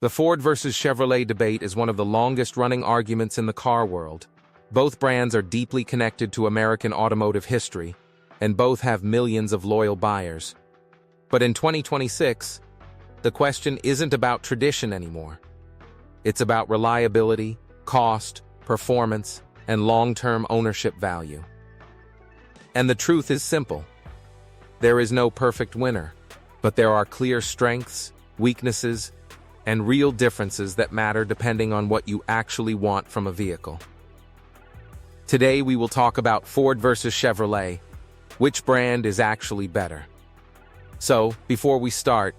The Ford versus Chevrolet debate is one of the longest-running arguments in the car world. Both brands are deeply connected to American automotive history, and both have millions of loyal buyers. But in 2026, the question isn't about tradition anymore. It's about reliability, cost, performance, and long-term ownership value. And the truth is simple. There is no perfect winner, but there are clear strengths, weaknesses, and real differences that matter depending on what you actually want from a vehicle. Today we will talk about Ford versus Chevrolet. Which brand is actually better? So, before we start,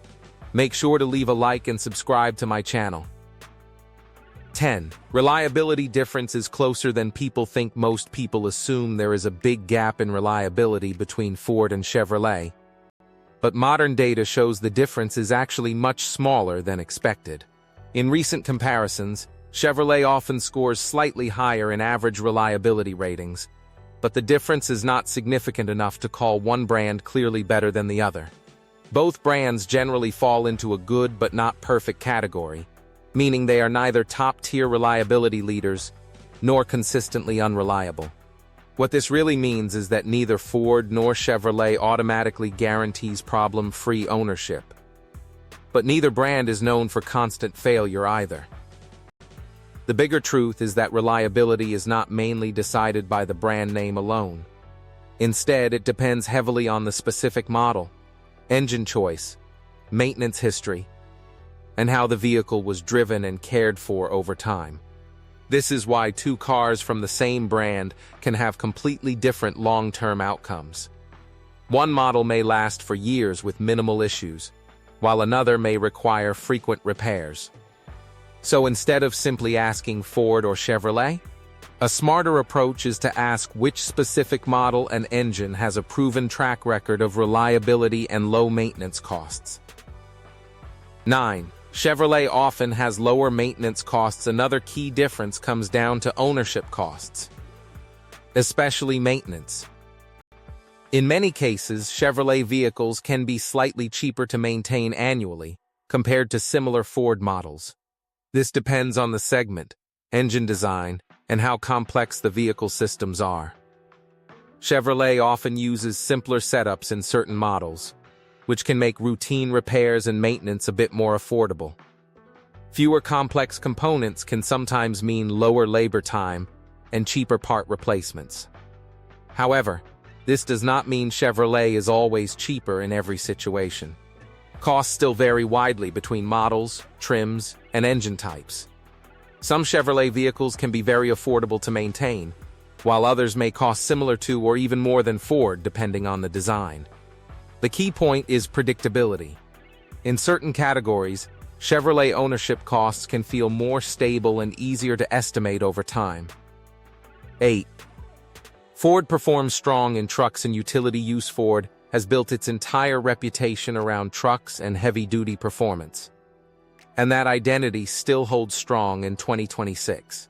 make sure to leave a like and subscribe to my channel. 10. Reliability difference is closer than people think. Most people assume there is a big gap in reliability between Ford and Chevrolet. But modern data shows the difference is actually much smaller than expected. In recent comparisons, Chevrolet often scores slightly higher in average reliability ratings, but the difference is not significant enough to call one brand clearly better than the other. Both brands generally fall into a good but not perfect category, meaning they are neither top-tier reliability leaders nor consistently unreliable. What this really means is that neither Ford nor Chevrolet automatically guarantees problem-free ownership. But neither brand is known for constant failure either. The bigger truth is that reliability is not mainly decided by the brand name alone. Instead, it depends heavily on the specific model, engine choice, maintenance history, and how the vehicle was driven and cared for over time. This is why two cars from the same brand can have completely different long-term outcomes. One model may last for years with minimal issues, while another may require frequent repairs. So instead of simply asking Ford or Chevrolet, a smarter approach is to ask which specific model and engine has a proven track record of reliability and low maintenance costs. 9. Chevrolet often has lower maintenance costs. Another key difference comes down to ownership costs, especially maintenance. In many cases, Chevrolet vehicles can be slightly cheaper to maintain annually compared to similar Ford models. This depends on the segment, engine design, and how complex the vehicle systems are. Chevrolet often uses simpler setups in certain models, which can make routine repairs and maintenance a bit more affordable. Fewer complex components can sometimes mean lower labor time and cheaper part replacements. However, this does not mean Chevrolet is always cheaper in every situation. Costs still vary widely between models, trims, and engine types. Some Chevrolet vehicles can be very affordable to maintain, while others may cost similar to or even more than Ford depending on the design. The key point is predictability. In certain categories, Chevrolet ownership costs can feel more stable and easier to estimate over time. 8. Ford performs strong in trucks and utility use. Ford has built its entire reputation around trucks and heavy-duty performance. And that identity still holds strong in 2026.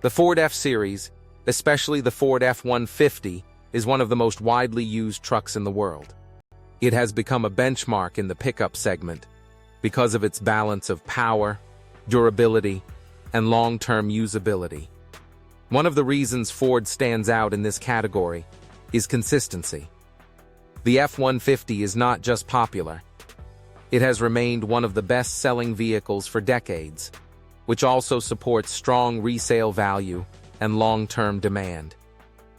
The Ford F-Series, especially the Ford F-150, is one of the most widely used trucks in the world. It has become a benchmark in the pickup segment because of its balance of power, durability, and long-term usability. One of the reasons Ford stands out in this category is consistency. The F-150 is not just popular. It has remained one of the best-selling vehicles for decades, which also supports strong resale value and long-term demand.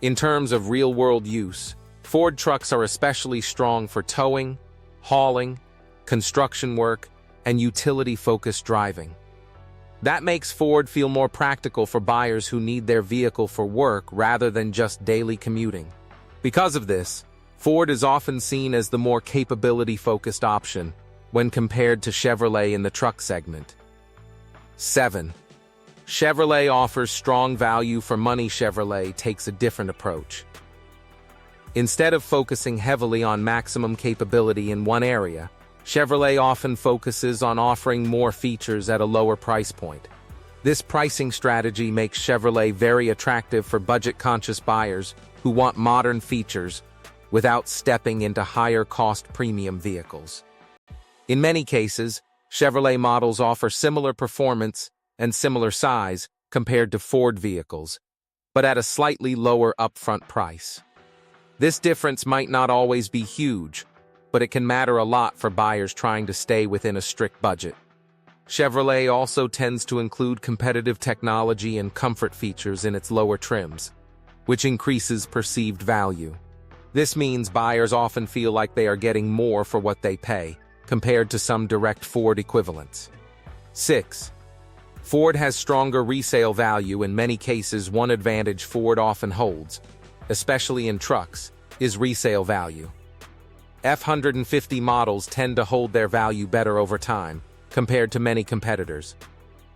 In terms of real-world use, Ford trucks are especially strong for towing, hauling, construction work, and utility-focused driving. That makes Ford feel more practical for buyers who need their vehicle for work rather than just daily commuting. Because of this, Ford is often seen as the more capability-focused option when compared to Chevrolet in the truck segment. 7. Chevrolet offers strong value for money. Chevrolet takes a different approach. Instead of focusing heavily on maximum capability in one area, Chevrolet often focuses on offering more features at a lower price point. This pricing strategy makes Chevrolet very attractive for budget-conscious buyers who want modern features without stepping into higher-cost premium vehicles. In many cases, Chevrolet models offer similar performance and similar size compared to Ford vehicles, but at a slightly lower upfront price. This difference might not always be huge, but it can matter a lot for buyers trying to stay within a strict budget. Chevrolet also tends to include competitive technology and comfort features in its lower trims, which increases perceived value. This means buyers often feel like they are getting more for what they pay, compared to some direct Ford equivalents. 6. Ford has stronger resale value. In many cases, one advantage Ford often holds, especially in trucks, is resale value. F-150 models tend to hold their value better over time, compared to many competitors,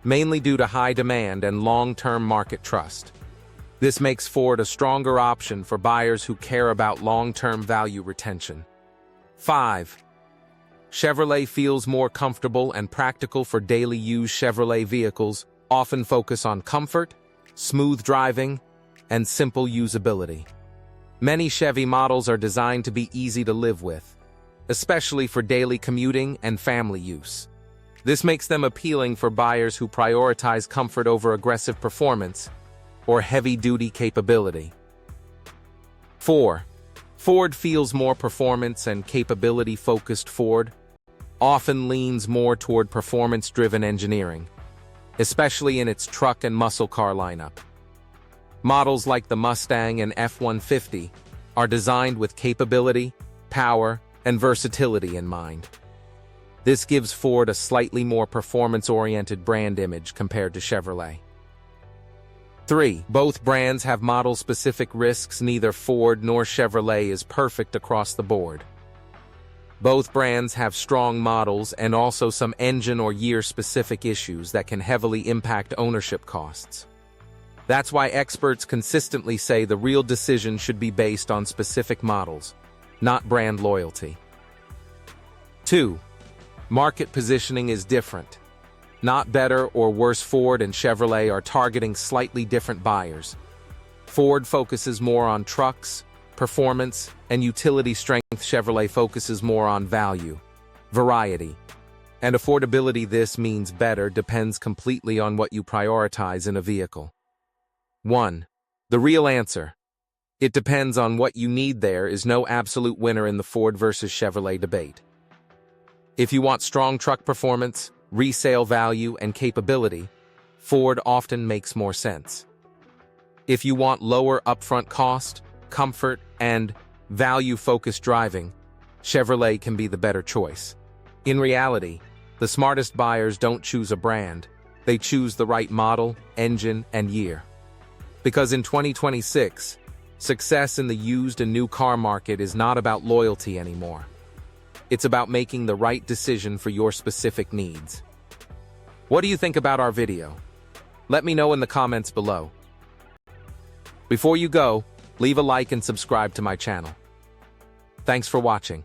mainly due to high demand and long-term market trust. This makes Ford a stronger option for buyers who care about long-term value retention. 5. Chevrolet feels more comfortable and practical for daily use. Chevrolet vehicles often focus on comfort, smooth driving, and simple usability. Many Chevy models are designed to be easy to live with, especially for daily commuting and family use. This makes them appealing for buyers who prioritize comfort over aggressive performance or heavy-duty capability. 4. Ford feels more performance and capability-focused. Ford often leans more toward performance-driven engineering, especially in its truck and muscle car lineup. Models like the Mustang and F-150 are designed with capability, power, and versatility in mind. This gives Ford a slightly more performance-oriented brand image compared to Chevrolet. 3. Both brands have model-specific risks. Neither Ford nor Chevrolet is perfect across the board. Both brands have strong models and also some engine or year-specific issues that can heavily impact ownership costs. That's why experts consistently say the real decision should be based on specific models, not brand loyalty. 2. Market positioning is different. Not better or worse. Ford and Chevrolet are targeting slightly different buyers. Ford focuses more on trucks, performance, and utility strength. Chevrolet focuses more on value, variety, and affordability. This means better depends completely on what you prioritize in a vehicle. 1. The real answer. It depends on what you need. There is no absolute winner in the Ford versus Chevrolet debate. If you want strong truck performance, resale value, and capability, Ford often makes more sense. If you want lower upfront cost, comfort, and value-focused driving, Chevrolet can be the better choice. In reality, the smartest buyers don't choose a brand, they choose the right model, engine, and year. Because in 2026, success in the used and new car market is not about loyalty anymore. It's about making the right decision for your specific needs. What do you think about our video? Let me know in the comments below. Before you go, leave a like and subscribe to my channel. Thanks for watching.